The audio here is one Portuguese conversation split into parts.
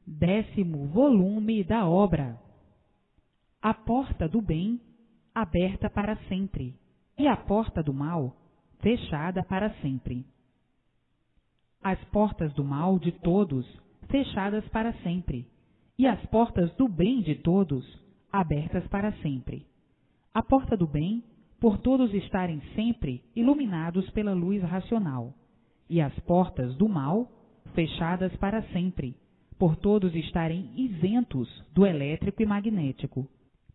10º volume da obra. A porta do bem, aberta para sempre, e a porta do mal, fechada para sempre. As portas do mal de todos, fechadas para sempre, e as portas do bem de todos, abertas para sempre. A porta do bem, por todos estarem sempre iluminados pela luz racional, e as portas do mal, fechadas para sempre, por todos estarem isentos do elétrico e magnético,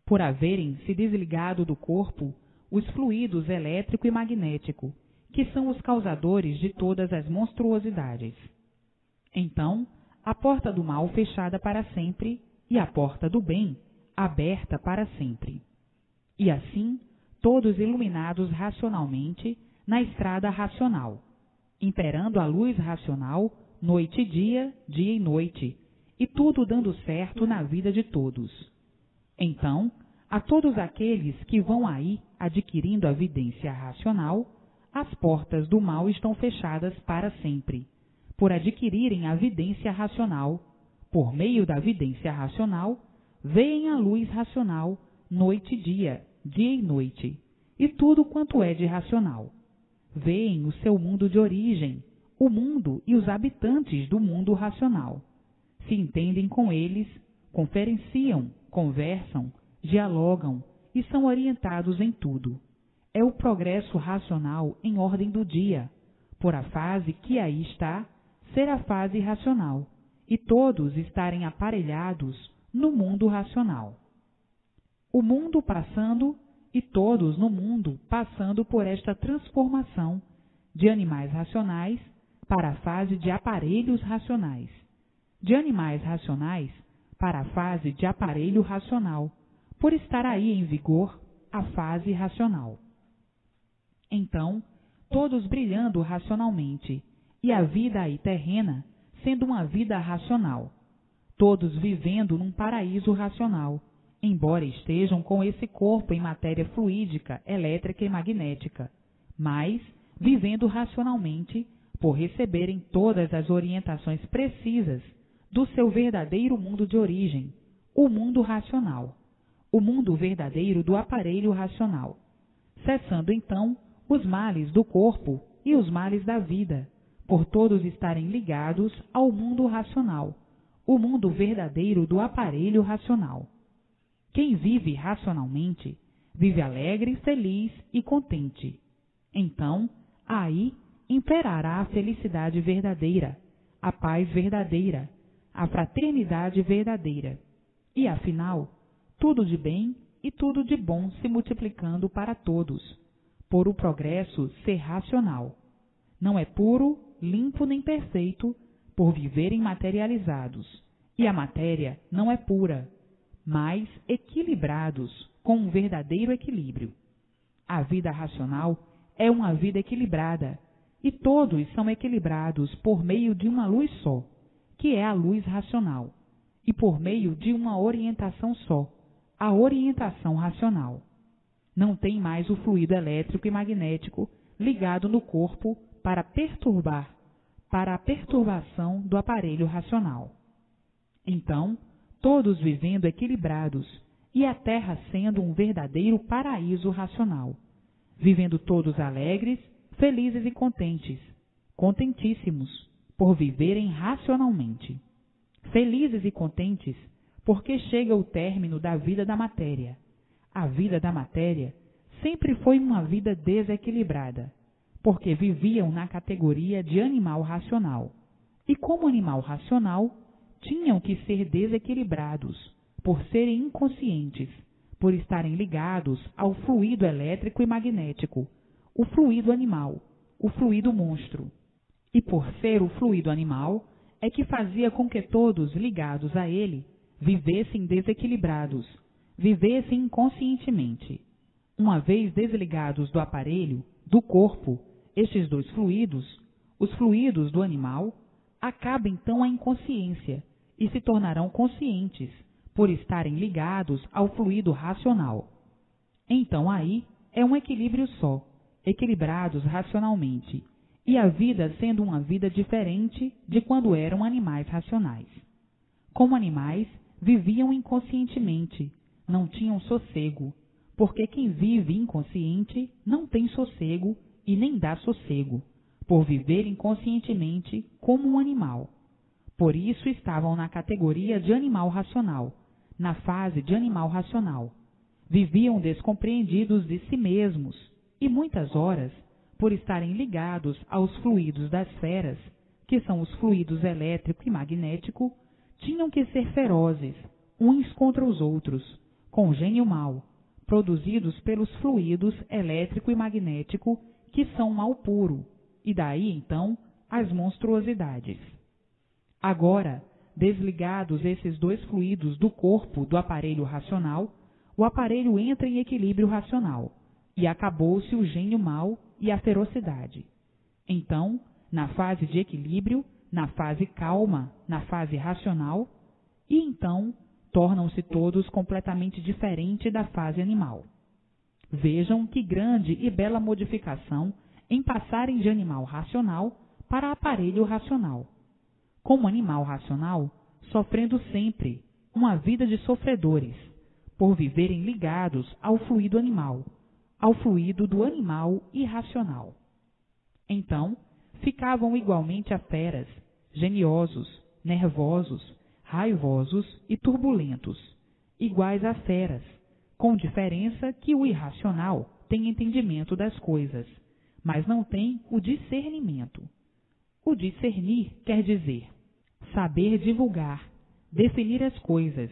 por haverem se desligado do corpo os fluidos elétrico e magnético, que são os causadores de todas as monstruosidades. Então, a porta do mal fechada para sempre e a porta do bem aberta para sempre. E assim, todos iluminados racionalmente na estrada racional, imperando a luz racional noite e dia, dia e noite, e tudo dando certo na vida de todos. Então, a todos aqueles que vão aí adquirindo a vidência racional, as portas do mal estão fechadas para sempre, por adquirirem a vidência racional. Por meio da vidência racional, veem a luz racional noite e dia, dia e noite, e tudo quanto é de racional. Veem o seu mundo de origem, o mundo e os habitantes do mundo racional. Se entendem com eles, conferenciam, conversam, dialogam e são orientados em tudo. É o progresso racional em ordem do dia, por a fase que aí está ser a fase racional, e todos estarem aparelhados no mundo racional. O mundo passando e todos no mundo passando por esta transformação de animais racionais para a fase de aparelhos racionais, de animais racionais para a fase de aparelho racional, por estar aí em vigor a fase racional. Então, todos brilhando racionalmente, e a vida aí terrena sendo uma vida racional, todos vivendo num paraíso racional, embora estejam com esse corpo em matéria fluídica, elétrica e magnética, mas vivendo racionalmente por receberem todas as orientações precisas do seu verdadeiro mundo de origem, o mundo racional, o mundo verdadeiro do aparelho racional, cessando então os males do corpo e os males da vida, por todos estarem ligados ao mundo racional, o mundo verdadeiro do aparelho racional. Quem vive racionalmente, vive alegre, feliz e contente. Então, aí imperará a felicidade verdadeira, a paz verdadeira, a fraternidade verdadeira. E, afinal, tudo de bem e tudo de bom se multiplicando para todos, por o progresso ser racional. Não é puro, limpo nem perfeito, por viverem materializados, e a matéria não é pura, mas equilibrados com um verdadeiro equilíbrio. A vida racional é uma vida equilibrada, e todos são equilibrados por meio de uma luz só, que é a luz racional, e por meio de uma orientação só, a orientação racional. Não tem mais o fluido elétrico e magnético ligado no corpo para a perturbação do aparelho racional. Então, todos vivendo equilibrados, e a Terra sendo um verdadeiro paraíso racional, vivendo todos alegres, felizes e contentes, contentíssimos, por viverem racionalmente. Felizes e contentes, porque chega o término da vida da matéria. A vida da matéria sempre foi uma vida desequilibrada, porque viviam na categoria de animal racional. E como animal racional, tinham que ser desequilibrados, por serem inconscientes, por estarem ligados ao fluido elétrico e magnético, o fluido animal, o fluido monstro. E por ser o fluido animal, é que fazia com que todos ligados a ele vivessem desequilibrados, vivessem inconscientemente. Uma vez desligados do aparelho, do corpo, estes dois fluidos, os fluidos do animal, acaba então a inconsciência e se tornarão conscientes por estarem ligados ao fluido racional. Então aí é um equilíbrio só, equilibrados racionalmente, e a vida sendo uma vida diferente de quando eram animais racionais. Como animais, viviam inconscientemente, não tinham sossego, porque quem vive inconsciente não tem sossego e nem dá sossego, por viver inconscientemente como um animal. Por isso estavam na categoria de animal racional, na fase de animal racional. Viviam descompreendidos de si mesmos e muitas horas, por estarem ligados aos fluidos das esferas, que são os fluidos elétrico e magnético, tinham que ser ferozes, uns contra os outros, com gênio mau, produzidos pelos fluidos elétrico e magnético, que são mal puro, e daí então as monstruosidades. Agora, desligados esses dois fluidos do corpo do aparelho racional, o aparelho entra em equilíbrio racional, e acabou-se o gênio mau e a ferocidade. Então, na fase de equilíbrio, na fase calma, na fase racional, e então tornam-se todos completamente diferentes da fase animal. Vejam que grande e bela modificação em passarem de animal racional para aparelho racional. Como animal racional, sofrendo sempre uma vida de sofredores, por viverem ligados ao fluido animal, ao fluido do animal irracional. Então, ficavam igualmente a feras, geniosos, nervosos, raivosos e turbulentos, iguais a feras, com diferença que o irracional tem entendimento das coisas, mas não tem o discernimento. O discernir quer dizer saber divulgar, definir as coisas,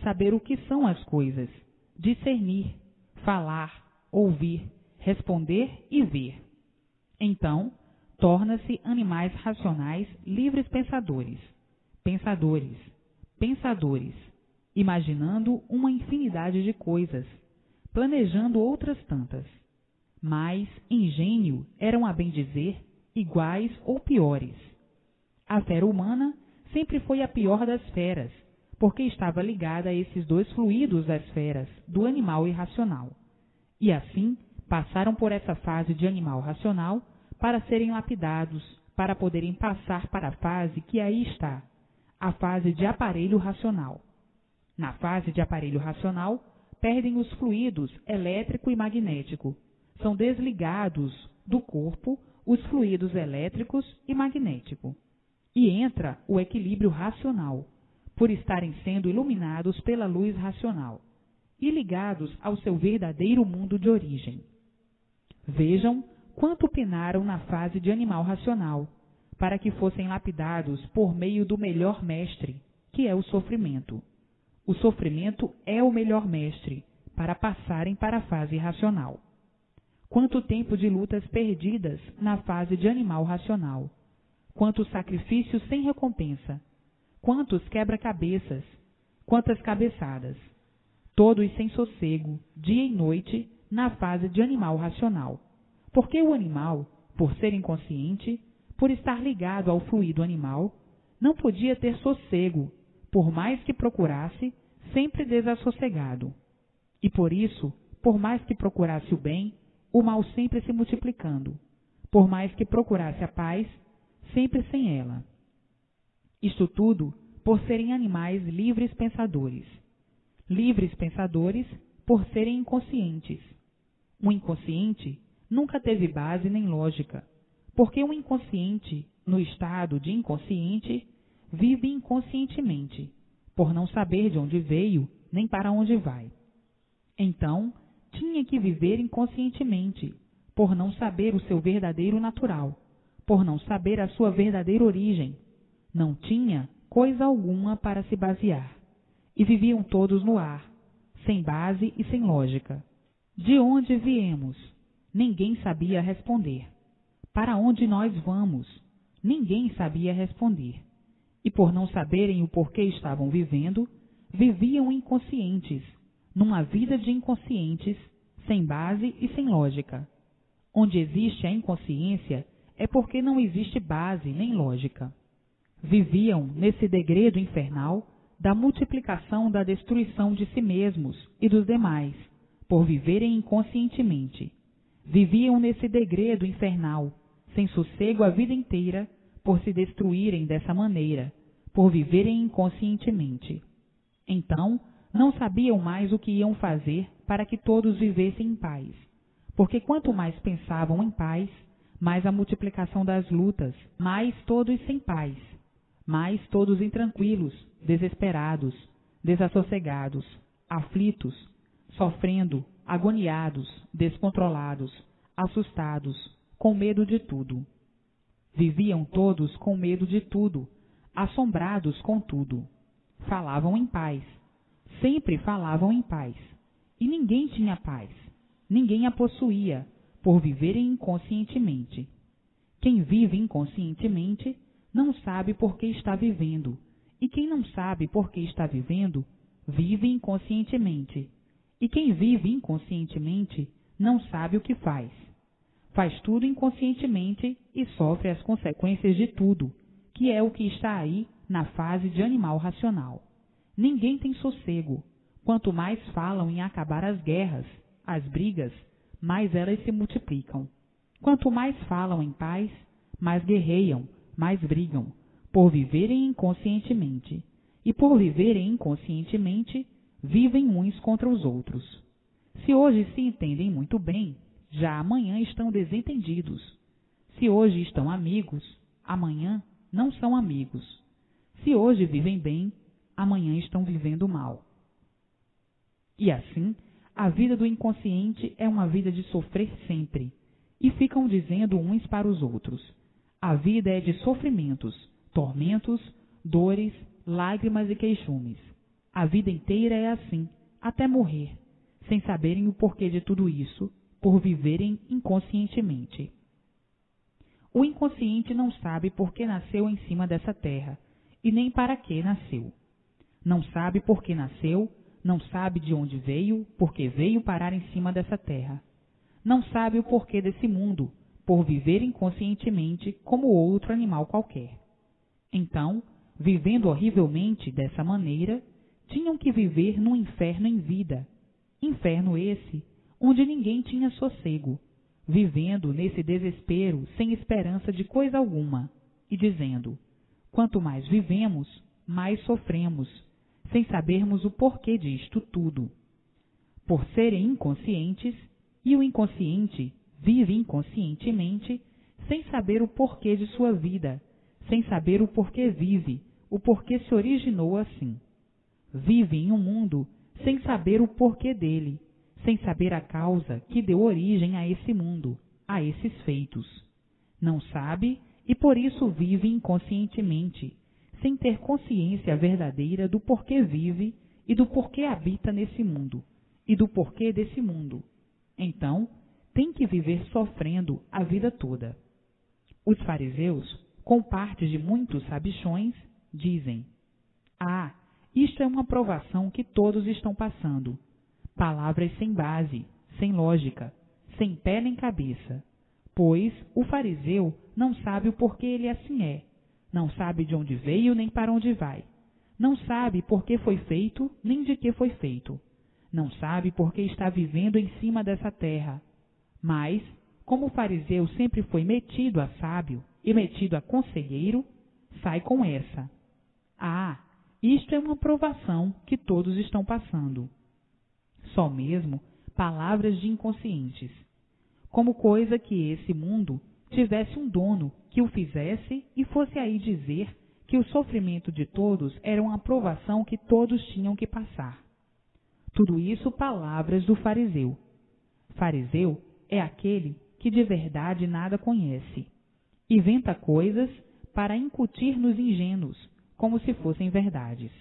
saber o que são as coisas, discernir, falar, ouvir, responder e ver. Então, torna-se animais racionais livres pensadores, imaginando uma infinidade de coisas, planejando outras tantas. Mas, em gênio, eram, a bem dizer, iguais ou piores. A fera humana sempre foi a pior das feras, porque estava ligada a esses dois fluidos das feras, do animal irracional. E assim, passaram por essa fase de animal racional para serem lapidados, para poderem passar para a fase que aí está, a fase de aparelho racional. Na fase de aparelho racional, perdem os fluidos elétrico e magnético. São desligados do corpo os fluidos elétricos e magnético. E entra o equilíbrio racional, por estarem sendo iluminados pela luz racional e ligados ao seu verdadeiro mundo de origem. Vejam quanto penaram na fase de animal racional, para que fossem lapidados por meio do melhor mestre, que é o sofrimento. O sofrimento é o melhor mestre, para passarem para a fase racional. Quanto tempo de lutas perdidas na fase de animal racional! Quantos sacrifícios sem recompensa! Quantos quebra-cabeças! Quantas cabeçadas! Todos sem sossego, dia e noite, na fase de animal racional. Porque o animal, por ser inconsciente, por estar ligado ao fluido animal, não podia ter sossego, por mais que procurasse, sempre desassossegado. E por isso, por mais que procurasse o bem, o mal sempre se multiplicando. Por mais que procurasse a paz, sempre sem ela. Isto tudo por serem animais livres pensadores. Livres pensadores por serem inconscientes. O inconsciente nunca teve base nem lógica, porque o inconsciente, no estado de inconsciente, vive inconscientemente, por não saber de onde veio nem para onde vai. Então, tinha que viver inconscientemente, por não saber o seu verdadeiro natural, por não saber a sua verdadeira origem. Não tinha coisa alguma para se basear, e viviam todos no ar, sem base e sem lógica. De onde viemos? Ninguém sabia responder. Para onde nós vamos? Ninguém sabia responder. E por não saberem o porquê estavam vivendo, viviam inconscientes, numa vida de inconscientes, sem base e sem lógica. Onde existe a inconsciência é porque não existe base nem lógica. Viviam nesse degredo infernal da multiplicação da destruição de si mesmos e dos demais, por viverem inconscientemente. Viviam nesse degredo infernal, sem sossego a vida inteira, por se destruírem dessa maneira, por viverem inconscientemente. Então, não sabiam mais o que iam fazer para que todos vivessem em paz, porque quanto mais pensavam em paz, mais a multiplicação das lutas, mais todos sem paz, mais todos intranquilos, desesperados, desassossegados, aflitos, sofrendo, agoniados, descontrolados, assustados, com medo de tudo. Viviam todos com medo de tudo, assombrados com tudo. Falavam em paz, sempre falavam em paz, e ninguém tinha paz, ninguém a possuía, por viverem inconscientemente. Quem vive inconscientemente não sabe por que está vivendo, e quem não sabe por que está vivendo, vive inconscientemente. E quem vive inconscientemente não sabe o que faz. Faz tudo inconscientemente e sofre as consequências de tudo, que é o que está aí na fase de animal racional. Ninguém tem sossego. Quanto mais falam em acabar as guerras, as brigas, mais elas se multiplicam. Quanto mais falam em paz, mais guerreiam, mais brigam, por viverem inconscientemente. E por viverem inconscientemente, vivem uns contra os outros. Se hoje se entendem muito bem, já amanhã estão desentendidos. Se hoje estão amigos, amanhã não são amigos. Se hoje vivem bem, amanhã estão vivendo mal. E assim, a vida do inconsciente é uma vida de sofrer sempre. E ficam dizendo uns para os outros: a vida é de sofrimentos, tormentos, dores, lágrimas e queixumes. A vida inteira é assim, até morrer, sem saberem o porquê de tudo isso, por viverem inconscientemente. O inconsciente não sabe por que nasceu em cima dessa terra, e nem para que nasceu. Não sabe por que nasceu, não sabe de onde veio, porque veio parar em cima dessa terra. Não sabe o porquê desse mundo, por viver inconscientemente como outro animal qualquer. Então, vivendo horrivelmente dessa maneira, tinham que viver num inferno em vida. Inferno esse, onde ninguém tinha sossego, vivendo nesse desespero sem esperança de coisa alguma, e dizendo: quanto mais vivemos, mais sofremos, sem sabermos o porquê disto tudo. Por serem inconscientes, e o inconsciente vive inconscientemente, sem saber o porquê de sua vida, sem saber o porquê vive, o porquê se originou assim. Vive em um mundo sem saber o porquê dele, sem saber a causa que deu origem a esse mundo, a esses feitos. Não sabe e por isso vive inconscientemente, sem ter consciência verdadeira do porquê vive e do porquê habita nesse mundo, e do porquê desse mundo. Então, tem que viver sofrendo a vida toda. Os fariseus, com parte de muitos sabichões, dizem: isto é uma provação que todos estão passando. Palavras sem base, sem lógica, sem pé nem cabeça. Pois o fariseu não sabe o porquê ele assim é, não sabe de onde veio nem para onde vai, não sabe por que foi feito nem de que foi feito, não sabe por que está vivendo em cima dessa terra. Mas, como o fariseu sempre foi metido a sábio e metido a conselheiro, sai com essa: isto é uma provação que todos estão passando. Só mesmo palavras de inconscientes. Como coisa que esse mundo tivesse um dono que o fizesse e fosse aí dizer que o sofrimento de todos era uma provação que todos tinham que passar. Tudo isso palavras do fariseu. Fariseu é aquele que de verdade nada conhece. Inventa coisas para incutir nos ingênuos, como se fossem verdades.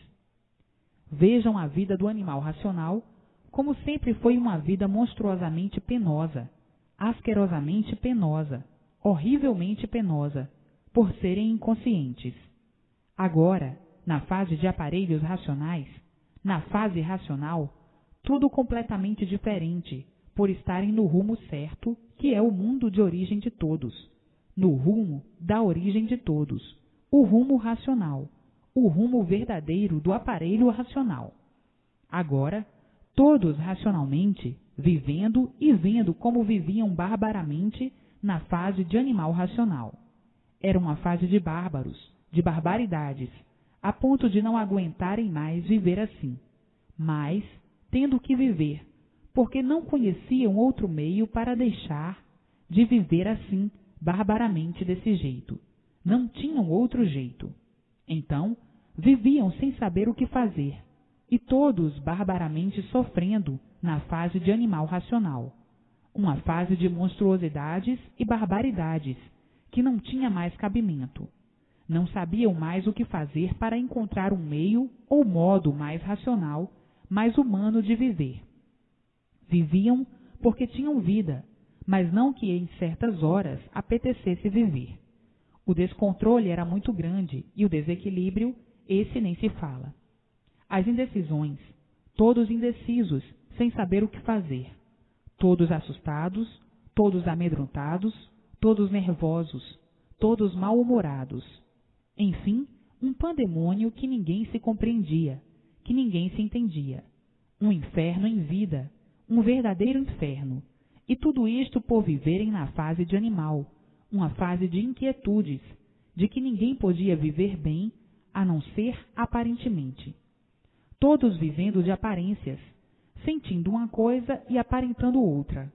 Vejam a vida do animal racional como sempre foi uma vida monstruosamente penosa, asquerosamente penosa, horrivelmente penosa, por serem inconscientes. Agora, na fase de aparelhos racionais, na fase racional, tudo completamente diferente, por estarem no rumo certo, que é o mundo de origem de todos, no rumo da origem de todos, o rumo racional, o rumo verdadeiro do aparelho racional. Agora, todos racionalmente, vivendo e vendo como viviam barbaramente na fase de animal racional. Era uma fase de bárbaros, de barbaridades, a ponto de não aguentarem mais viver assim, mas tendo que viver, porque não conheciam outro meio para deixar de viver assim, barbaramente desse jeito. Não tinham outro jeito. Então, viviam sem saber o que fazer, e todos barbaramente sofrendo na fase de animal racional, uma fase de monstruosidades e barbaridades que não tinha mais cabimento. Não sabiam mais o que fazer para encontrar um meio ou modo mais racional, mais humano de viver. Viviam porque tinham vida, mas não que em certas horas apetecesse viver. O descontrole era muito grande e o desequilíbrio, esse nem se fala. As indecisões, todos indecisos, sem saber o que fazer. Todos assustados, todos amedrontados, todos nervosos, todos mal-humorados. Enfim, um pandemônio que ninguém se compreendia, que ninguém se entendia. Um inferno em vida, um verdadeiro inferno. E tudo isto por viverem na fase de animal, uma fase de inquietudes, de que ninguém podia viver bem, a não ser aparentemente. Todos vivendo de aparências, sentindo uma coisa e aparentando outra.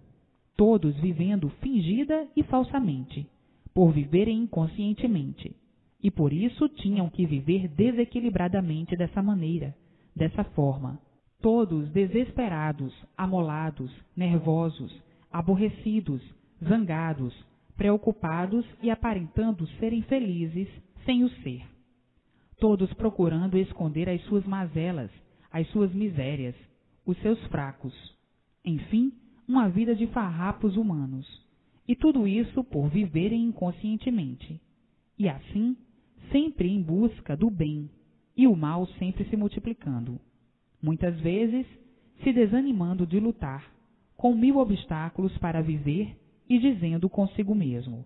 Todos vivendo fingida e falsamente, por viverem inconscientemente. E por isso tinham que viver desequilibradamente dessa maneira, dessa forma. Todos desesperados, amolados, nervosos, aborrecidos, zangados, preocupados e aparentando serem felizes sem o ser. Todos procurando esconder as suas mazelas, as suas misérias, os seus fracos. Enfim, uma vida de farrapos humanos. E tudo isso por viverem inconscientemente. E assim, sempre em busca do bem, e o mal sempre se multiplicando. Muitas vezes, se desanimando de lutar, com 1000 obstáculos para viver e dizendo consigo mesmo: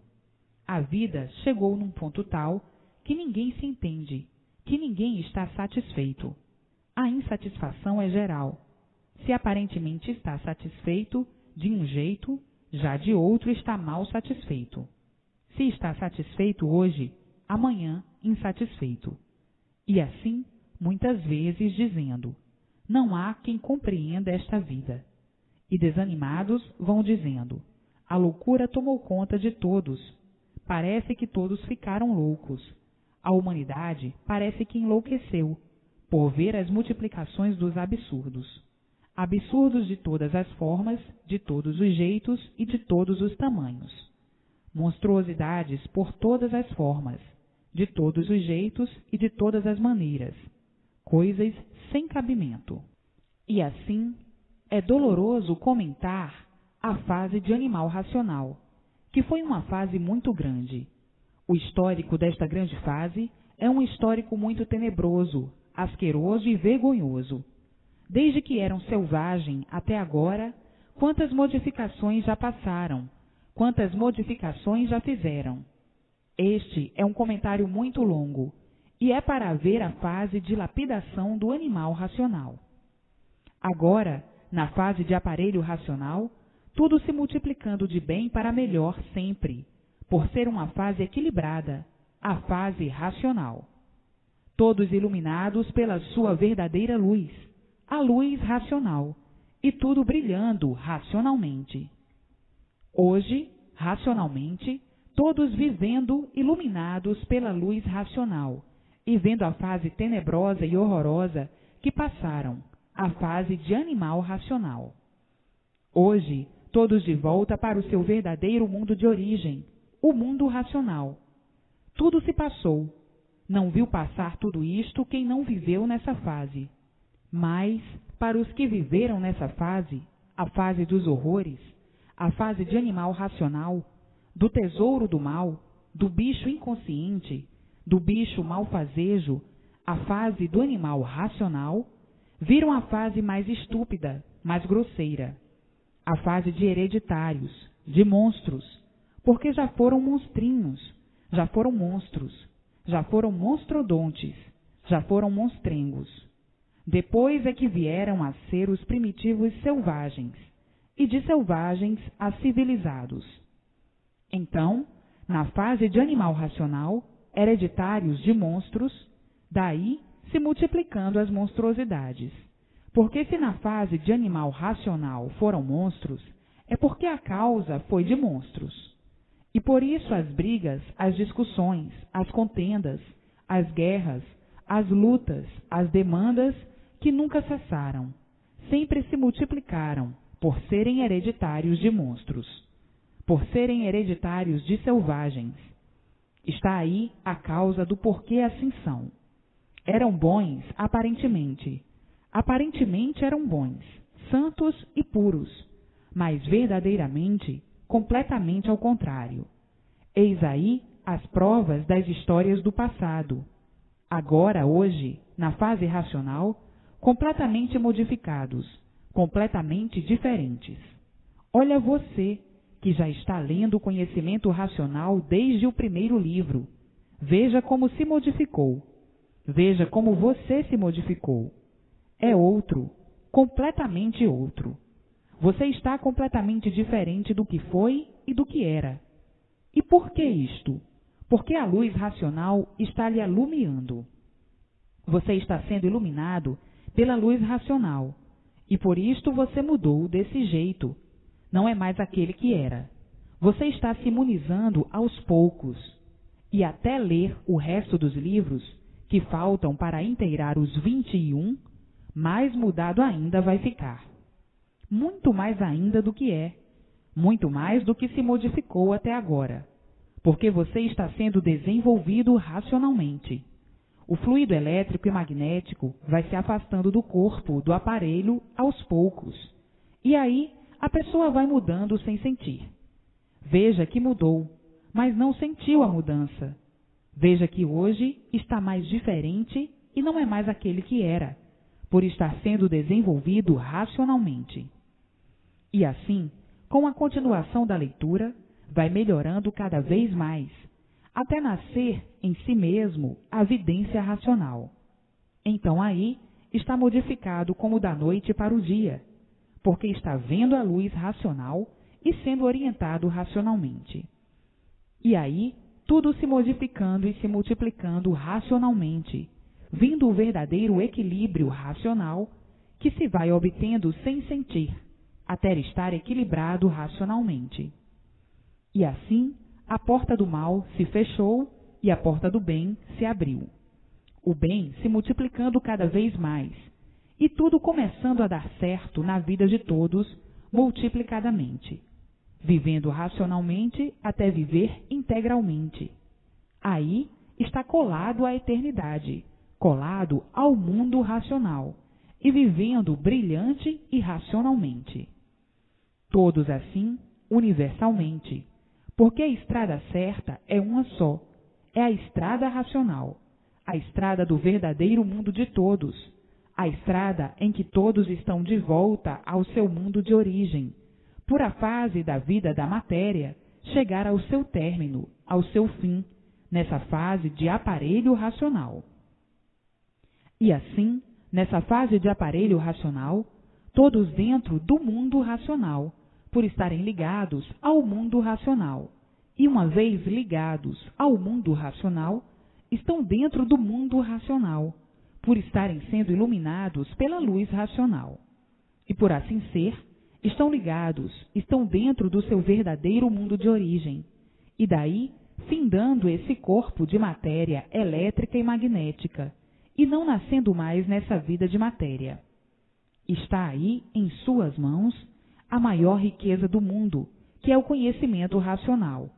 a vida chegou num ponto tal que ninguém se entende, que ninguém está satisfeito. A insatisfação é geral. Se aparentemente está satisfeito de um jeito, já de outro está mal satisfeito. Se está satisfeito hoje, amanhã insatisfeito. E assim, muitas vezes dizendo: não há quem compreenda esta vida. E desanimados vão dizendo: a loucura tomou conta de todos. Parece que todos ficaram loucos. A humanidade parece que enlouqueceu, por ver as multiplicações dos absurdos. Absurdos de todas as formas, de todos os jeitos e de todos os tamanhos. Monstruosidades por todas as formas, de todos os jeitos e de todas as maneiras. Coisas sem cabimento. E assim, é doloroso comentar a fase de animal racional, que foi uma fase muito grande. O histórico desta grande fase é um histórico muito tenebroso, asqueroso e vergonhoso. Desde que eram selvagem até agora, quantas modificações já passaram, quantas modificações já fizeram. Este é um comentário muito longo, e é para ver a fase de lapidação do animal racional. Agora, na fase de aparelho racional, tudo se multiplicando de bem para melhor sempre, por ser uma fase equilibrada, a fase racional. Todos iluminados pela sua verdadeira luz, a luz racional, e tudo brilhando racionalmente. Hoje, racionalmente, todos vivendo iluminados pela luz racional, e vendo a fase tenebrosa e horrorosa que passaram, a fase de animal racional. Hoje, todos de volta para o seu verdadeiro mundo de origem, o mundo racional. Tudo se passou. Não viu passar tudo isto quem não viveu nessa fase. Mas, para os que viveram nessa fase, a fase dos horrores, a fase de animal racional, do tesouro do mal, do bicho inconsciente, do bicho malfazejo, a fase do animal racional, viram a fase mais estúpida, mais grosseira, a fase de hereditários, de monstros, porque já foram monstrinhos, já foram monstros, já foram monstrodontes, já foram monstrengos. Depois é que vieram a ser os primitivos selvagens, e de selvagens a civilizados. Então, na fase de animal racional, hereditários de monstros, Daí se multiplicando as monstruosidades. Porque se na fase de animal racional foram monstros, é porque a causa foi de monstros. E por isso as brigas, as discussões, as contendas, as guerras, as lutas, as demandas, que nunca cessaram, sempre se multiplicaram, por serem hereditários de monstros, por serem hereditários de selvagens. Está aí a causa do porquê assim são. Eram bons aparentemente. Aparentemente eram bons, santos e puros, mas verdadeiramente, completamente ao contrário. Eis aí as provas das histórias do passado. Agora, hoje, na fase racional, completamente modificados, completamente diferentes. Olha você, que já está lendo o conhecimento racional desde o primeiro livro. Veja como se modificou. Veja como você se modificou. É outro, completamente outro. Você está completamente diferente do que foi e do que era. E por que isto? Porque a luz racional está lhe alumiando. Você está sendo iluminado pela luz racional, e por isto você mudou desse jeito. Não é mais aquele que era. Você está se imunizando aos poucos, e até ler o resto dos livros, que faltam para inteirar os 21, mais mudado ainda vai ficar. Muito mais ainda do que é, muito mais do que se modificou até agora, porque você está sendo desenvolvido racionalmente. O fluido elétrico e magnético vai se afastando do corpo, do aparelho, aos poucos. E aí a pessoa vai mudando sem sentir. Veja que mudou, mas não sentiu a mudança. Veja que hoje está mais diferente e não é mais aquele que era, por estar sendo desenvolvido racionalmente. E assim, com a continuação da leitura, vai melhorando cada vez mais, até nascer em si mesmo a vidência racional. Então aí está modificado como da noite para o dia, porque está vendo a luz racional e sendo orientado racionalmente. E aí tudo se modificando e se multiplicando racionalmente, vindo o verdadeiro equilíbrio racional que se vai obtendo sem sentir, até estar equilibrado racionalmente. E assim, a porta do mal se fechou e a porta do bem se abriu. O bem se multiplicando cada vez mais, e tudo começando a dar certo na vida de todos, multiplicadamente, vivendo racionalmente até viver integralmente. Aí está colado à eternidade, colado ao mundo racional, e vivendo brilhante e racionalmente. Todos assim, universalmente, porque a estrada certa é uma só, é a estrada racional, a estrada do verdadeiro mundo de todos, a estrada em que todos estão de volta ao seu mundo de origem, por a fase da vida da matéria chegar ao seu término, ao seu fim, nessa fase de aparelho racional. E assim, nessa fase de aparelho racional, todos dentro do mundo racional, por estarem ligados ao mundo racional, e uma vez ligados ao mundo racional, estão dentro do mundo racional, por estarem sendo iluminados pela luz racional. E por assim ser, estão ligados, estão dentro do seu verdadeiro mundo de origem, e daí findando esse corpo de matéria elétrica e magnética, e não nascendo mais nessa vida de matéria. Está aí, em suas mãos, a maior riqueza do mundo, que é o conhecimento racional,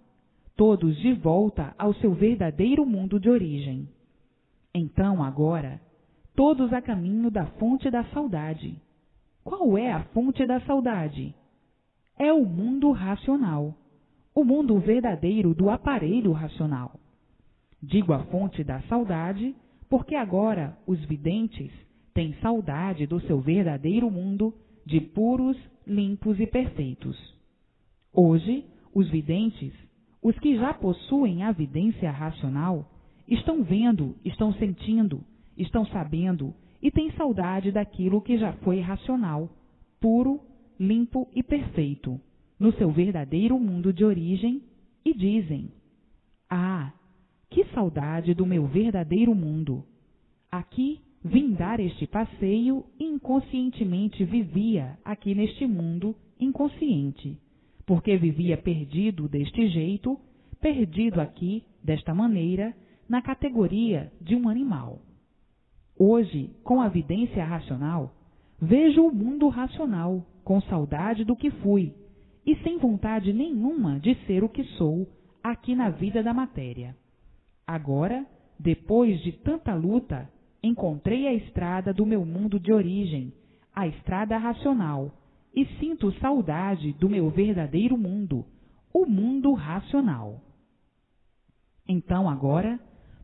todos de volta ao seu verdadeiro mundo de origem. Então, agora, todos a caminho da fonte da saudade. Qual é a fonte da saudade? É o mundo racional, o mundo verdadeiro do aparelho racional. Digo a fonte da saudade porque agora os videntes têm saudade do seu verdadeiro mundo de puros, limpos e perfeitos. Hoje, os videntes, os que já possuem a vidência racional, estão vendo, estão sentindo, estão sabendo e têm saudade daquilo que já foi racional, puro, limpo e perfeito, no seu verdadeiro mundo de origem, e dizem: ah, que saudade do meu verdadeiro mundo! Aqui vim dar este passeio e inconscientemente vivia aqui neste mundo inconsciente, porque vivia perdido deste jeito, perdido aqui, desta maneira, na categoria de um animal. Hoje, com a vidência racional, vejo o mundo racional, com saudade do que fui, e sem vontade nenhuma de ser o que sou aqui na vida da matéria. Agora, depois de tanta luta, encontrei a estrada do meu mundo de origem, a estrada racional, e sinto saudade do meu verdadeiro mundo, o mundo racional. Então agora,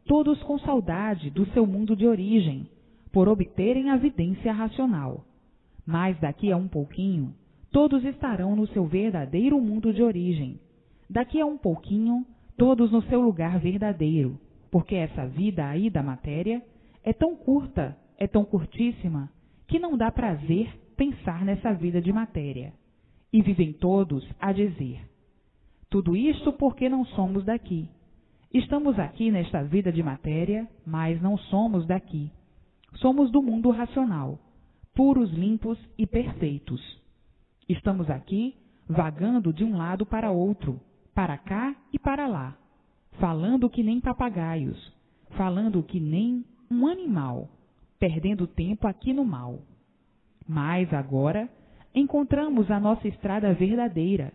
todos com saudade do seu mundo de origem, por obterem a vidência racional. Mas daqui a um pouquinho, todos estarão no seu verdadeiro mundo de origem. Daqui a um pouquinho, todos no seu lugar verdadeiro, porque essa vida aí da matéria é tão curta, é tão curtíssima, que não dá prazer pensar nessa vida de matéria. E vivem todos a dizer: tudo isto porque não somos daqui. Estamos aqui nesta vida de matéria, mas não somos daqui. Somos do mundo racional, puros, limpos e perfeitos. Estamos aqui vagando de um lado para outro, para cá e para lá, falando que nem papagaios, falando que nem um animal, perdendo tempo aqui no mal. Mas agora encontramos a nossa estrada verdadeira.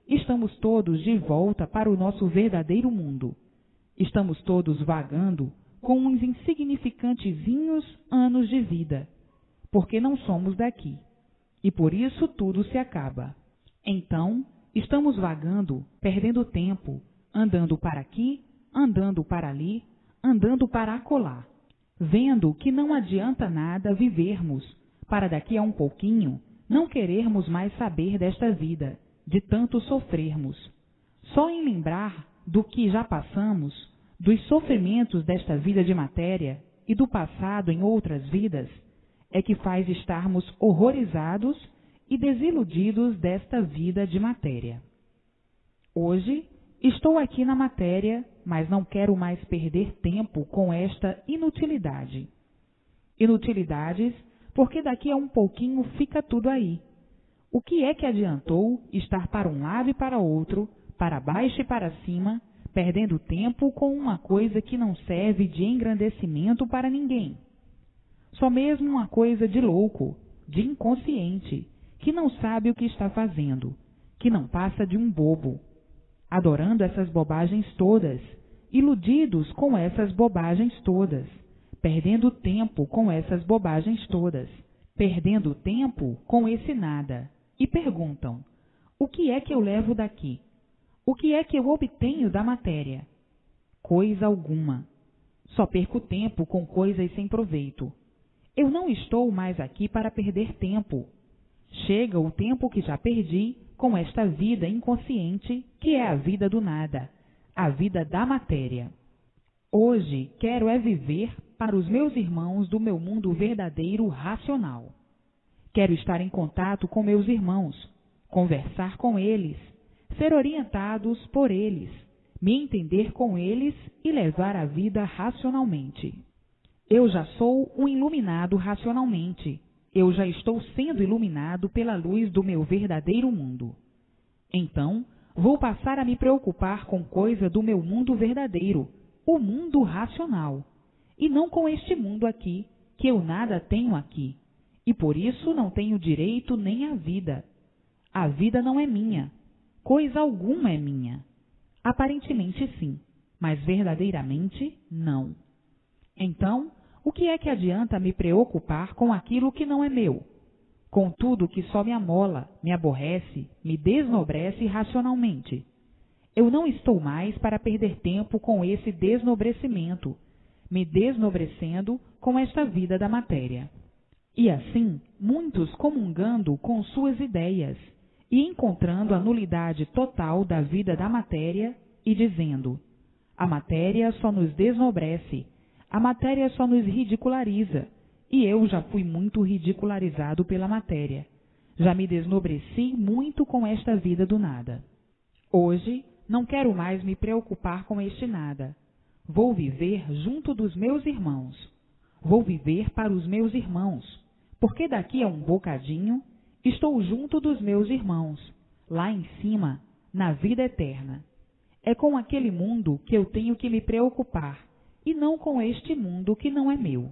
Estamos todos de volta para o nosso verdadeiro mundo. Estamos todos vagando com uns insignificantezinhos anos de vida, porque não somos daqui, e por isso tudo se acaba. Então, estamos vagando, perdendo tempo, andando para aqui, andando para ali, andando para acolá, vendo que não adianta nada vivermos, para daqui a um pouquinho não querermos mais saber desta vida, de tanto sofrermos. Só em lembrar do que já passamos, dos sofrimentos desta vida de matéria e do passado em outras vidas, é que faz estarmos horrorizados e desiludidos desta vida de matéria. Hoje estou aqui na matéria, mas não quero mais perder tempo com esta inutilidade. Inutilidades, porque daqui a um pouquinho fica tudo aí. O que é que adiantou estar para um lado e para outro, para baixo e para cima, perdendo tempo com uma coisa que não serve de engrandecimento para ninguém? Só mesmo uma coisa de louco, de inconsciente, que não sabe o que está fazendo, que não passa de um bobo, adorando essas bobagens todas, iludidos com essas bobagens todas, perdendo tempo com essas bobagens todas, perdendo tempo com esse nada, e perguntam: o que é que eu levo daqui? O que é que eu obtenho da matéria? Coisa alguma. Só perco tempo com coisas sem proveito. Eu não estou mais aqui para perder tempo. Chega o tempo que já perdi com esta vida inconsciente, que é a vida do nada, a vida da matéria. Hoje quero é viver para os meus irmãos do meu mundo verdadeiro racional. Quero estar em contato com meus irmãos, conversar com eles, ser orientados por eles, me entender com eles e levar a vida racionalmente. Eu já sou um iluminado racionalmente. Eu já estou sendo iluminado pela luz do meu verdadeiro mundo. Então, vou passar a me preocupar com coisa do meu mundo verdadeiro, o mundo racional, e não com este mundo aqui, que eu nada tenho aqui, e por isso não tenho direito nem à vida. A vida não é minha, coisa alguma é minha. Aparentemente sim, mas verdadeiramente não. Então, o que é que adianta me preocupar com aquilo que não é meu? Com tudo que só me amola, me aborrece, me desnobrece racionalmente. Eu não estou mais para perder tempo com esse desnobrecimento, me desnobrecendo com esta vida da matéria. E assim, muitos comungando com suas ideias e encontrando a nulidade total da vida da matéria e dizendo: a matéria só nos desnobrece, a matéria só nos ridiculariza, e eu já fui muito ridicularizado pela matéria. Já me desnobreci muito com esta vida do nada. Hoje não quero mais me preocupar com este nada. Vou viver junto dos meus irmãos. vou viver para os meus irmãos, porque daqui a um bocadinho estou junto dos meus irmãos, lá em cima, na vida eterna. É com aquele mundo que eu tenho que me preocupar, e não com este mundo que não é meu.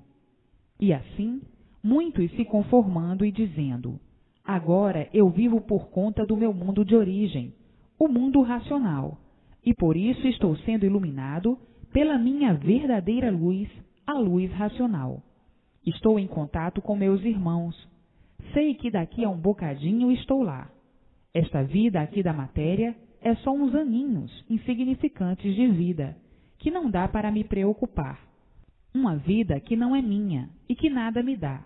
E assim, muitos se conformando e dizendo: agora eu vivo por conta do meu mundo de origem, o mundo racional, e por isso estou sendo iluminado pela minha verdadeira luz, a luz racional. Estou em contato com meus irmãos. Sei que daqui a um bocadinho estou lá. Esta vida aqui da matéria é só uns aninhos insignificantes de vida, que não dá para me preocupar. Uma vida que não é minha e que nada me dá.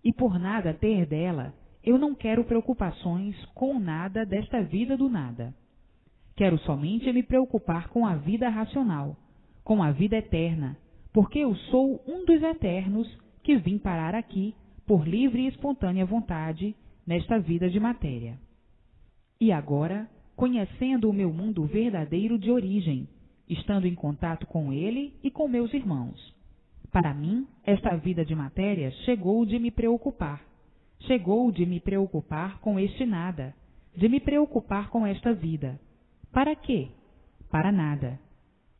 E por nada ter dela, eu não quero preocupações com nada desta vida do nada. Quero somente me preocupar com a vida racional, com a vida eterna, porque eu sou um dos eternos que vim parar aqui por livre e espontânea vontade nesta vida de matéria. E agora, conhecendo o meu mundo verdadeiro de origem, estando em contato com ele e com meus irmãos. Para mim, esta vida de matéria chegou de me preocupar. Chegou de me preocupar com este nada, de me preocupar com esta vida. Para quê? Para nada.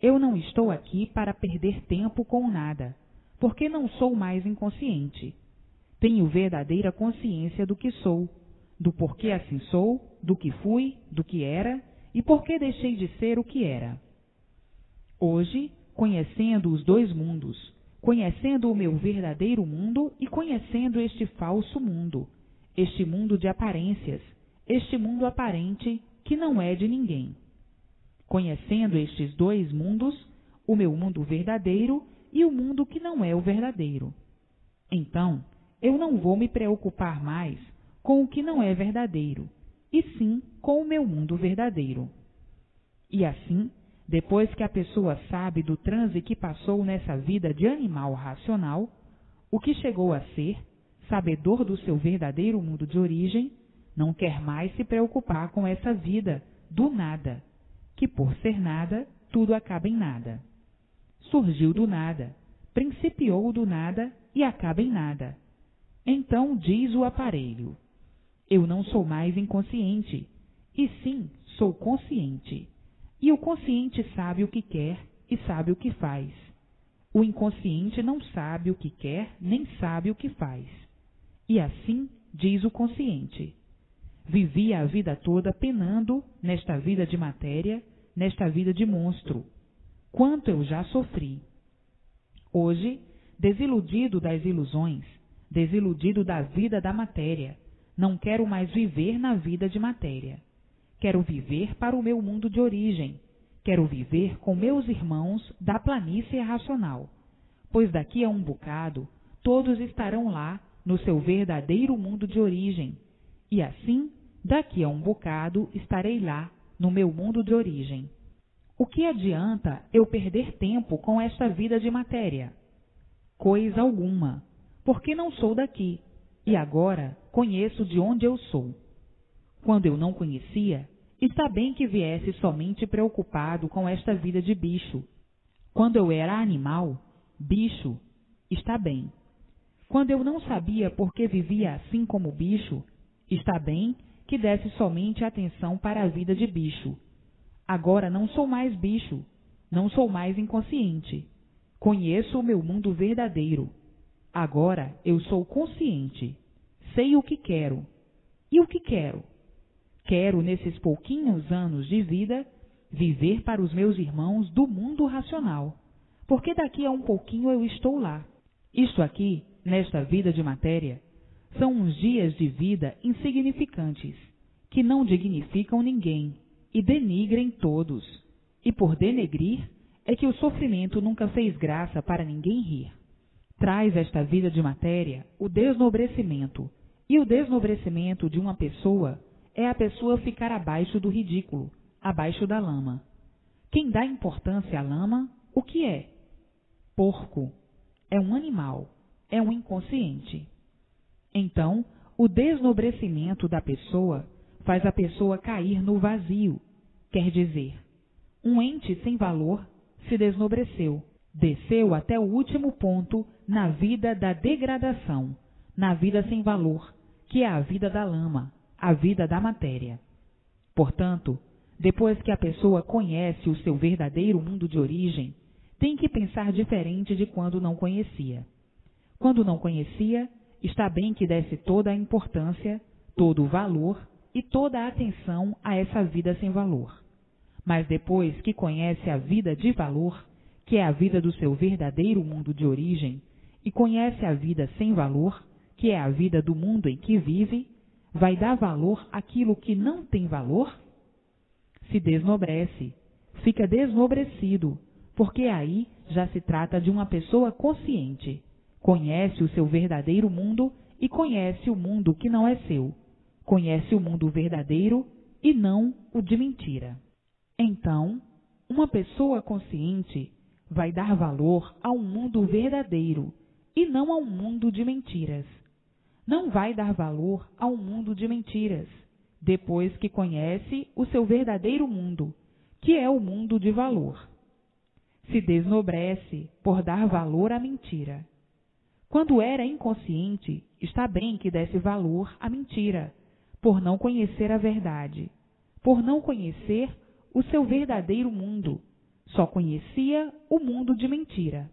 Eu não estou aqui para perder tempo com nada, porque não sou mais inconsciente. Tenho verdadeira consciência do que sou, do porquê assim sou, do que fui, do que era e por que deixei de ser o que era. Hoje, conhecendo os dois mundos, conhecendo o meu verdadeiro mundo e conhecendo este falso mundo, este mundo de aparências, este mundo aparente que não é de ninguém. Conhecendo estes dois mundos, o meu mundo verdadeiro e o mundo que não é o verdadeiro. Então, eu não vou me preocupar mais com o que não é verdadeiro, e sim com o meu mundo verdadeiro. E assim, depois que a pessoa sabe do transe que passou nessa vida de animal racional, o que chegou a ser, sabedor do seu verdadeiro mundo de origem, não quer mais se preocupar com essa vida do nada, que por ser nada, tudo acaba em nada. Surgiu do nada, principiou do nada e acaba em nada. Então diz o aparelho: eu não sou mais inconsciente, e sim sou consciente. E o consciente sabe o que quer e sabe o que faz. O inconsciente não sabe o que quer nem sabe o que faz. E assim diz o consciente: vivi a vida toda penando nesta vida de matéria, nesta vida de monstro. Quanto eu já sofri! Hoje, desiludido das ilusões, desiludido da vida da matéria, não quero mais viver na vida de matéria. Quero viver para o meu mundo de origem. Quero viver com meus irmãos da planície racional, pois daqui a um bocado todos estarão lá no seu verdadeiro mundo de origem, e assim, daqui a um bocado estarei lá no meu mundo de origem. O que adianta eu perder tempo com esta vida de matéria? Coisa alguma, porque não sou daqui, e agora conheço de onde eu sou. Quando eu não conhecia, está bem que viesse somente preocupado com esta vida de bicho. Quando eu era animal, bicho, está bem. Quando eu não sabia por que vivia assim como bicho, está bem que desse somente atenção para a vida de bicho. Agora não sou mais bicho, não sou mais inconsciente. Conheço o meu mundo verdadeiro. Agora eu sou consciente. Sei o que quero. E o que quero? Quero, nesses pouquinhos anos de vida, viver para os meus irmãos do mundo racional, porque daqui a um pouquinho eu estou lá. Isto aqui, nesta vida de matéria, são uns dias de vida insignificantes, que não dignificam ninguém e denigrem todos. E por denegrir, é que o sofrimento nunca fez graça para ninguém rir. Traz esta vida de matéria o desnobrecimento, e o desnobrecimento de uma pessoa é a pessoa ficar abaixo do ridículo, abaixo da lama. Quem dá importância à lama, o que é? Porco. É um animal, é um inconsciente. Então, o desnobrecimento da pessoa faz a pessoa cair no vazio, quer dizer, um ente sem valor se desnobreceu, desceu até o último ponto na vida da degradação, na vida sem valor, que é a vida da lama, a vida da matéria. Portanto, depois que a pessoa conhece o seu verdadeiro mundo de origem, tem que pensar diferente de quando não conhecia. Quando não conhecia, está bem que desse toda a importância, todo o valor e toda a atenção a essa vida sem valor. Mas depois que conhece a vida de valor, que é a vida do seu verdadeiro mundo de origem, e conhece a vida sem valor, que é a vida do mundo em que vive, vai dar valor àquilo que não tem valor? Se desnobrece, fica desnobrecido, porque aí já se trata de uma pessoa consciente. Conhece o seu verdadeiro mundo e conhece o mundo que não é seu. Conhece o mundo verdadeiro e não o de mentira. Então, uma pessoa consciente vai dar valor a um mundo verdadeiro e não a um mundo de mentiras. Não vai dar valor a um mundo de mentiras, depois que conhece o seu verdadeiro mundo, que é o mundo de valor. Se desnobrece por dar valor à mentira. Quando era inconsciente, está bem que desse valor à mentira, por não conhecer a verdade, por não conhecer o seu verdadeiro mundo, só conhecia o mundo de mentira.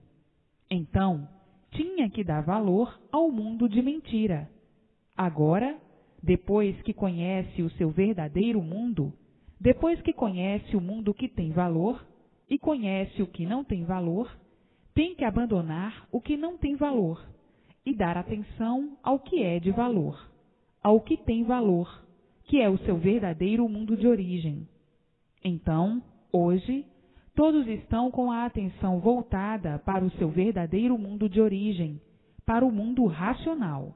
Então, tinha que dar valor ao mundo de mentira. Agora, depois que conhece o seu verdadeiro mundo, depois que conhece o mundo que tem valor e conhece o que não tem valor, tem que abandonar o que não tem valor e dar atenção ao que é de valor, ao que tem valor, que é o seu verdadeiro mundo de origem. Então, hoje, todos estão com a atenção voltada para o seu verdadeiro mundo de origem, para o mundo racional.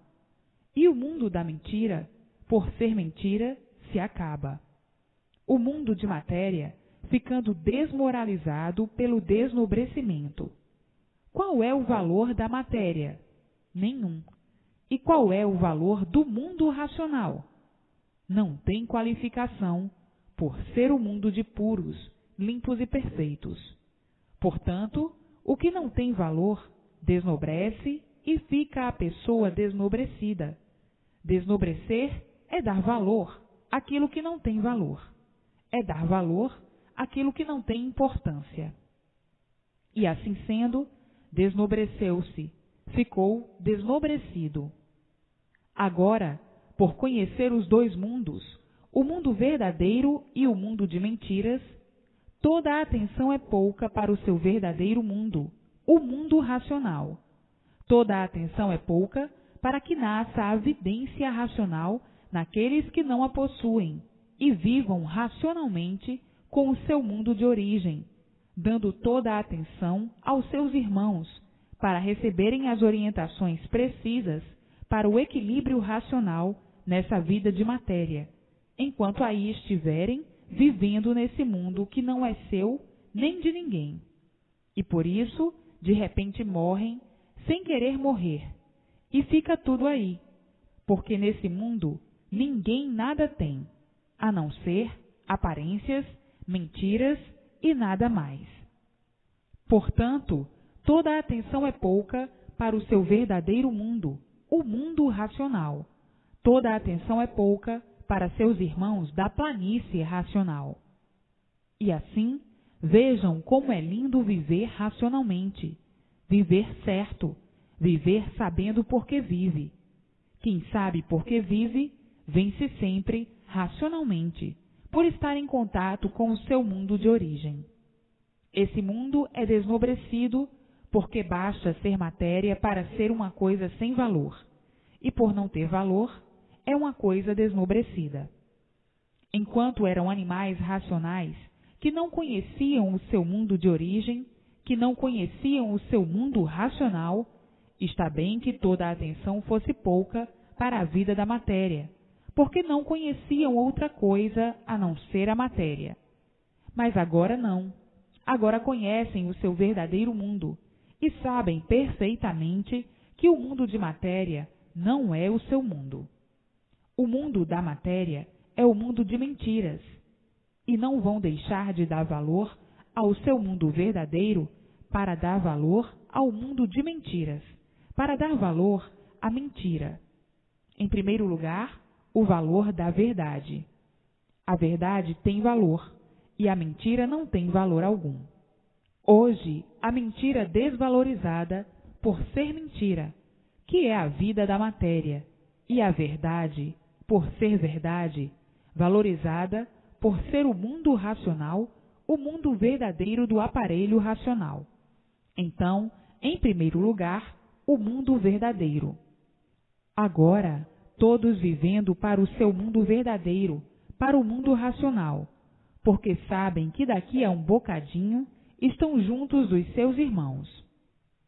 E o mundo da mentira, por ser mentira, se acaba. O mundo de matéria ficando desmoralizado pelo desnobrecimento. Qual é o valor da matéria? Nenhum. E qual é o valor do mundo racional? Não tem qualificação, por ser o mundo de puros, limpos e perfeitos. Portanto, o que não tem valor desnobrece e fica a pessoa desnobrecida. Desnobrecer é dar valor àquilo que não tem valor. É dar valor àquilo que não tem importância. E assim sendo, desnobreceu-se, ficou desnobrecido. Agora, por conhecer os dois mundos, o mundo verdadeiro e o mundo de mentiras, toda a atenção é pouca para o seu verdadeiro mundo, o mundo racional. Toda a atenção é pouca para que nasça a vidência racional naqueles que não a possuem e vivam racionalmente com o seu mundo de origem, dando toda a atenção aos seus irmãos para receberem as orientações precisas para o equilíbrio racional nessa vida de matéria, enquanto aí estiverem vivendo nesse mundo que não é seu nem de ninguém. E por isso, de repente morrem sem querer morrer, e fica tudo aí, porque nesse mundo ninguém nada tem, a não ser aparências, mentiras e nada mais. Portanto, toda a atenção é pouca para o seu verdadeiro mundo, o mundo racional. Toda a atenção é pouca para seus irmãos da planície racional. E assim, vejam como é lindo viver racionalmente, viver certo, viver sabendo por que vive. Quem sabe por que vive, vence sempre racionalmente, por estar em contato com o seu mundo de origem. Esse mundo é desnobrecido porque basta ser matéria para ser uma coisa sem valor, e por não ter valor, é uma coisa desnobrecida. Enquanto eram animais racionais que não conheciam o seu mundo de origem, que não conheciam o seu mundo racional, está bem que toda a atenção fosse pouca para a vida da matéria, porque não conheciam outra coisa a não ser a matéria. Mas agora não. Agora conhecem o seu verdadeiro mundo e sabem perfeitamente que o mundo de matéria não é o seu mundo. O mundo da matéria é o mundo de mentiras, e não vão deixar de dar valor ao seu mundo verdadeiro para dar valor ao mundo de mentiras, para dar valor à mentira. Em primeiro lugar, o valor da verdade. A verdade tem valor e a mentira não tem valor algum. Hoje, a mentira desvalorizada por ser mentira, que é a vida da matéria, e a verdade, por ser verdade, valorizada por ser o mundo racional, o mundo verdadeiro do aparelho racional. Então, em primeiro lugar, o mundo verdadeiro. Agora, todos vivendo para o seu mundo verdadeiro, para o mundo racional, porque sabem que daqui a um bocadinho estão juntos dos seus irmãos.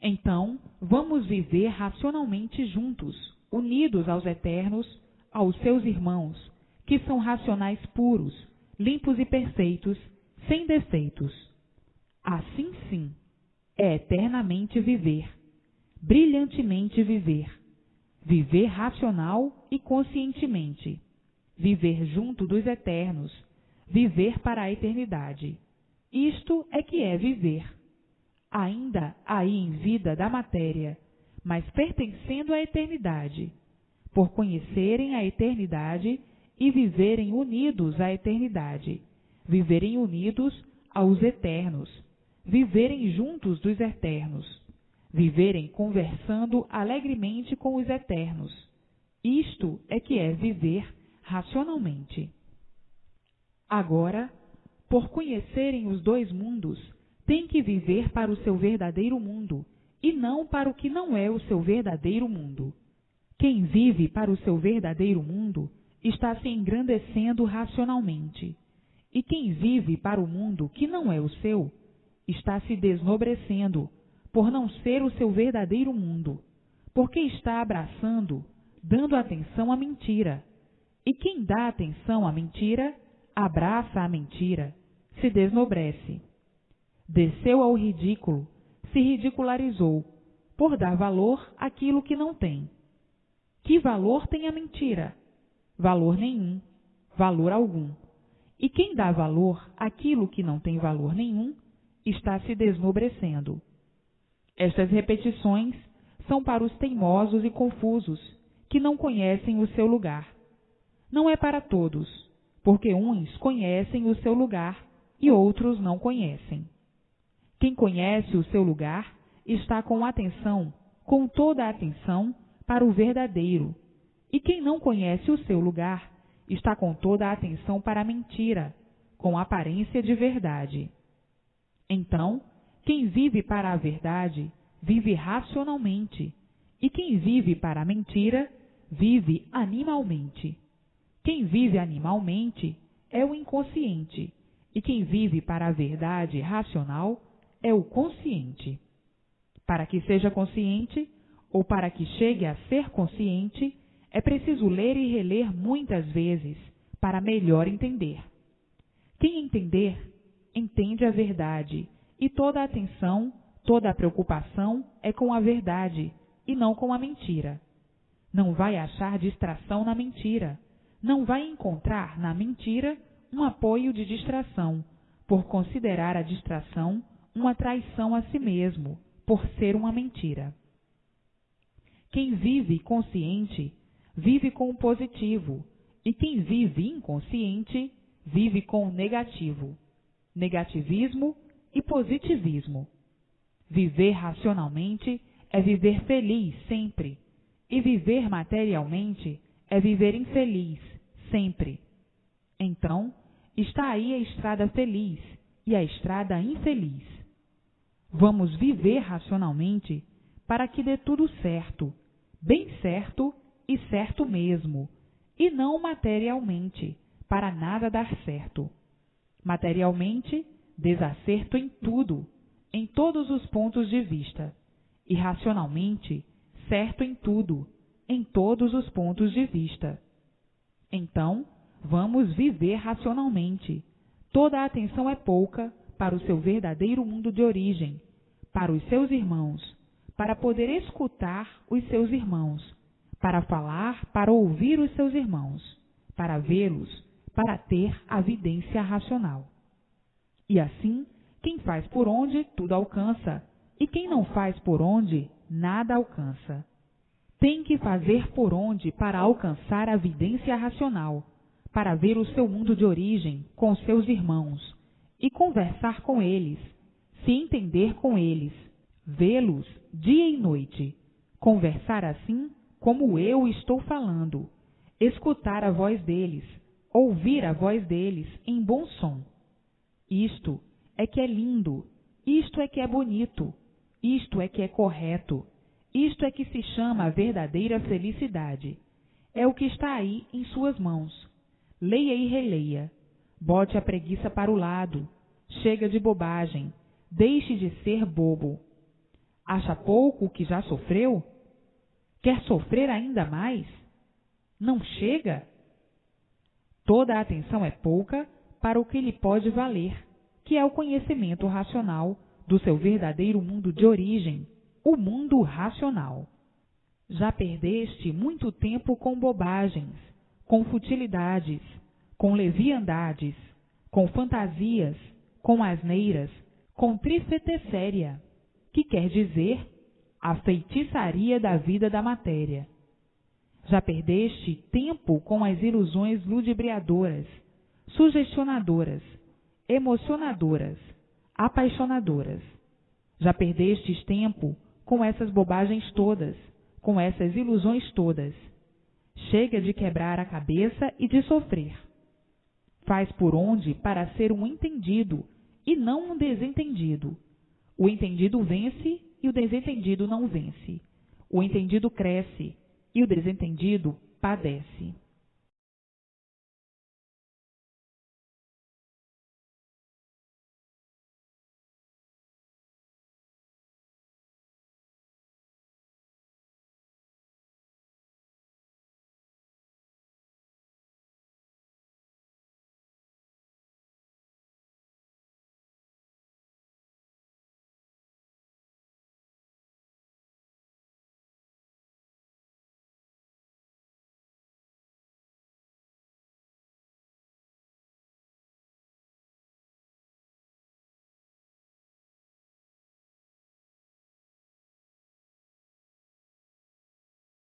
Então, vamos viver racionalmente juntos, unidos aos eternos, aos seus irmãos, que são racionais puros, limpos e perfeitos, sem defeitos. Assim sim, é eternamente viver, brilhantemente viver, viver racional e conscientemente, viver junto dos eternos, viver para a eternidade. Isto é que é viver, ainda aí em vida da matéria, mas pertencendo à eternidade, por conhecerem a eternidade e viverem unidos à eternidade, viverem unidos aos eternos, viverem juntos dos eternos, viverem conversando alegremente com os eternos. Isto é que é viver racionalmente. Agora, por conhecerem os dois mundos, têm que viver para o seu verdadeiro mundo, e não para o que não é o seu verdadeiro mundo. Quem vive para o seu verdadeiro mundo está se engrandecendo racionalmente, e quem vive para o mundo que não é o seu está se desnobrecendo por não ser o seu verdadeiro mundo, porque está abraçando, dando atenção à mentira. E quem dá atenção à mentira, abraça a mentira, se desnobrece. Desceu ao ridículo, se ridicularizou, por dar valor àquilo que não tem. Que valor tem a mentira? Valor nenhum, valor algum. E quem dá valor àquilo que não tem valor nenhum, está se desnobrecendo. Estas repetições são para os teimosos e confusos, que não conhecem o seu lugar. Não é para todos, porque uns conhecem o seu lugar e outros não conhecem. Quem conhece o seu lugar está com atenção, com toda a atenção, para o verdadeiro. E quem não conhece o seu lugar está com toda a atenção para a mentira, com aparência de verdade. Então, quem vive para a verdade, vive racionalmente, e quem vive para a mentira, vive animalmente. Quem vive animalmente é o inconsciente, e quem vive para a verdade racional é o consciente. Para que seja consciente, ou para que chegue a ser consciente, é preciso ler e reler muitas vezes, para melhor entender. Quem entender, entende a verdade, e toda a atenção, toda a preocupação é com a verdade, e não com a mentira. Não vai achar distração na mentira, não vai encontrar na mentira um apoio de distração, por considerar a distração uma traição a si mesmo, por ser uma mentira. Quem vive consciente, vive com o positivo, e quem vive inconsciente, vive com o negativo. Negativismo e positivismo. Viver racionalmente é viver feliz sempre, e viver materialmente é viver infeliz sempre. Então, está aí a estrada feliz e a estrada infeliz. Vamos viver racionalmente para que dê tudo certo, bem certo e certo mesmo, e não materialmente, para nada dar certo. Materialmente, desacerto em tudo, em todos os pontos de vista, e racionalmente, certo em tudo, em todos os pontos de vista. Então, vamos viver racionalmente. Toda a atenção é pouca para o seu verdadeiro mundo de origem, para os seus irmãos, para poder escutar os seus irmãos, para falar, para ouvir os seus irmãos, para vê-los, para ter a vidência racional. E assim, quem faz por onde, tudo alcança, e quem não faz por onde, nada alcança. Tem que fazer por onde para alcançar a vidência racional, para ver o seu mundo de origem com seus irmãos, e conversar com eles, se entender com eles, vê-los dia e noite, conversar assim como eu estou falando, escutar a voz deles, ouvir a voz deles em bom som. Isto é que é lindo, isto é que é bonito, isto é que é correto, isto é que se chama a verdadeira felicidade. É o que está aí em suas mãos. Leia e releia. Bote a preguiça para o lado. Chega de bobagem. Deixe de ser bobo. Acha pouco o que já sofreu? Quer sofrer ainda mais? Não chega? Toda a atenção é pouca para o que lhe pode valer, que é o conhecimento racional do seu verdadeiro mundo de origem, o mundo racional. Já perdeste muito tempo com bobagens, com futilidades, com leviandades, com fantasias, com asneiras, com trifeteséria, que quer dizer a feitiçaria da vida da matéria. Já perdeste tempo com as ilusões ludibriadoras, sugestionadoras, emocionadoras, apaixonadoras. Já perdestes tempo com essas bobagens todas, com essas ilusões todas. Chega de quebrar a cabeça e de sofrer. Faz por onde para ser um entendido e não um desentendido. O entendido vence e o desentendido não vence. O entendido cresce e o desentendido padece.